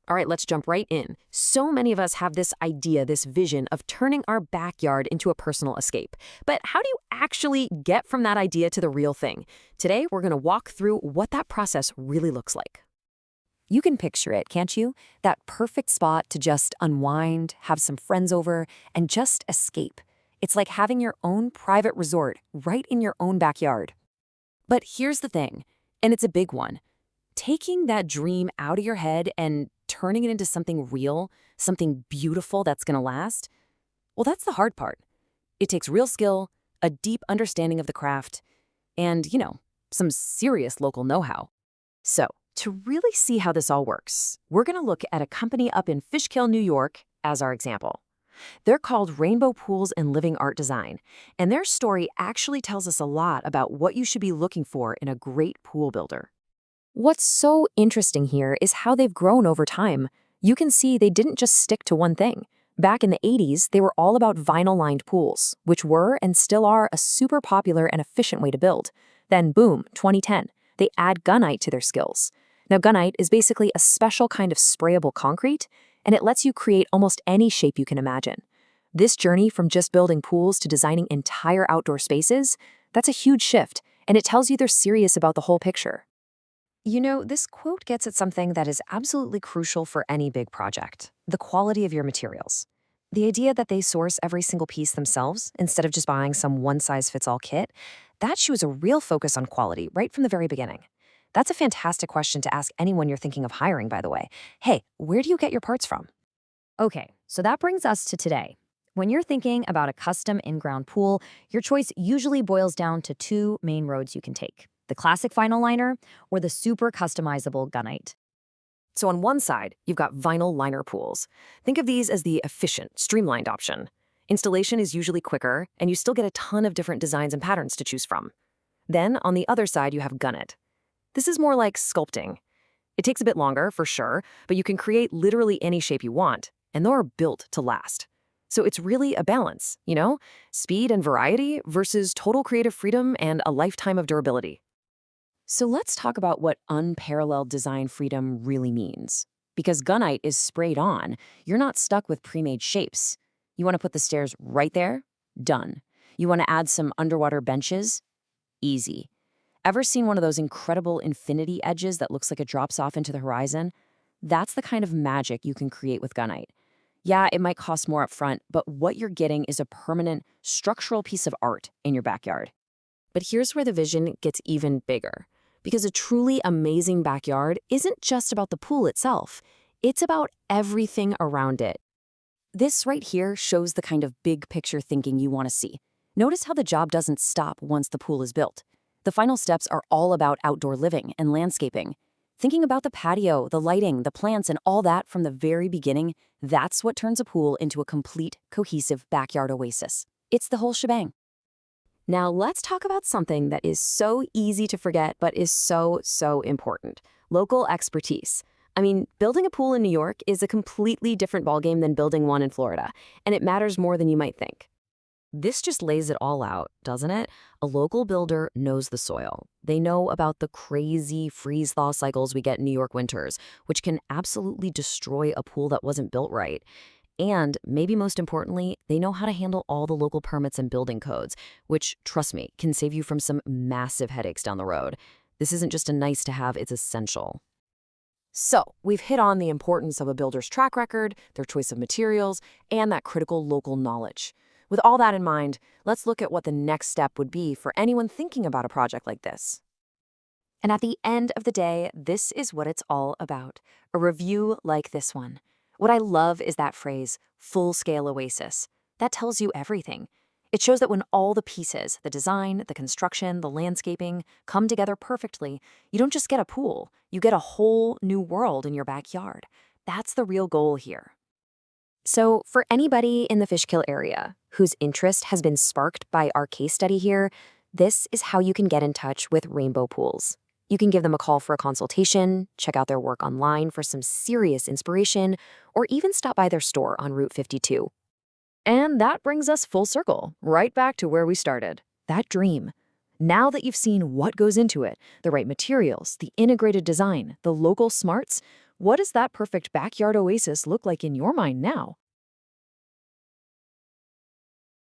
All right, let's jump right in. So many of us have this idea, this vision of turning our backyard into a personal escape. But how do you actually get from that idea to the real thing? Today, we're going to walk through what that process really looks like. You can picture it, can't you? That perfect spot to just unwind, have some friends over, and just escape. It's like having your own private resort right in your own backyard. But here's the thing, and it's a big one. Taking that dream out of your head and turning it into something real, something beautiful that's going to last, well, that's the hard part. It takes real skill, a deep understanding of the craft, and, some serious local know-how. So, to really see how this all works, we're going to look at a company up in Fishkill, New York, as our example. They're called Rainbow Pools and Living Art Design, and their story actually tells us a lot about what you should be looking for in a great pool builder. What's so interesting here is how they've grown over time. You can see they didn't just stick to one thing. Back in the 80s, they were all about vinyl-lined pools, which were and still are a super popular and efficient way to build. Then boom, 2010, they add gunite to their skills. Now, gunite is basically a special kind of sprayable concrete, and it lets you create almost any shape you can imagine. This journey from just building pools to designing entire outdoor spaces, that's a huge shift, and it tells you they're serious about the whole picture. This quote gets at something that is absolutely crucial for any big project: the quality of your materials. The idea that they source every single piece themselves instead of just buying some one-size-fits-all kit, that shows a real focus on quality right from the very beginning. That's a fantastic question to ask anyone you're thinking of hiring, by the way. Hey, where do you get your parts from? Okay, so that brings us to today. When you're thinking about a custom in-ground pool, your choice usually boils down to two main roads you can take: the classic vinyl liner or the super customizable gunite. So on one side, you've got vinyl liner pools. Think of these as the efficient, streamlined option. Installation is usually quicker, and you still get a ton of different designs and patterns to choose from. Then on the other side, you have gunite. This is more like sculpting. It takes a bit longer, for sure, but you can create literally any shape you want, and they're built to last. So it's really a balance, speed and variety versus total creative freedom and a lifetime of durability. So let's talk about what unparalleled design freedom really means. Because gunite is sprayed on, you're not stuck with pre-made shapes. You want to put the stairs right there? Done. You want to add some underwater benches? Easy. Ever seen one of those incredible infinity edges that looks like it drops off into the horizon? That's the kind of magic you can create with gunite. Yeah, it might cost more up front, but what you're getting is a permanent, structural piece of art in your backyard. But here's where the vision gets even bigger. Because a truly amazing backyard isn't just about the pool itself. It's about everything around it. This right here shows the kind of big picture thinking you want to see. Notice how the job doesn't stop once the pool is built. The final steps are all about outdoor living and landscaping. Thinking about the patio, the lighting, the plants, and all that from the very beginning, that's what turns a pool into a complete, cohesive backyard oasis. It's the whole shebang. Now let's talk about something that is so easy to forget but is so important: local expertise. I mean, building a pool in New York is a completely different ballgame than building one in Florida, and it matters more than you might think. This just lays it all out, doesn't it? A local builder knows the soil. They know about the crazy freeze-thaw cycles we get in New York winters, which can absolutely destroy a pool that wasn't built right. And maybe most importantly, they know how to handle all the local permits and building codes, which, trust me, can save you from some massive headaches down the road. This isn't just a nice to have, it's essential. So, we've hit on the importance of a builder's track record, their choice of materials, and that critical local knowledge. With all that in mind, let's look at what the next step would be for anyone thinking about a project like this. And at the end of the day, this is what it's all about: a review like this one. What I love is that phrase, full-scale oasis. That tells you everything. It shows that when all the pieces, the design, the construction, the landscaping, come together perfectly, you don't just get a pool, you get a whole new world in your backyard. That's the real goal here. So for anybody in the Fishkill area whose interest has been sparked by our case study here, this is how you can get in touch with Rainbow Pools. You can give them a call for a consultation, check out their work online for some serious inspiration, or even stop by their store on Route 52. And that brings us full circle, right back to where we started. That dream. Now that you've seen what goes into it, the right materials, the integrated design, the local smarts, What does that perfect backyard oasis look like in your mind now?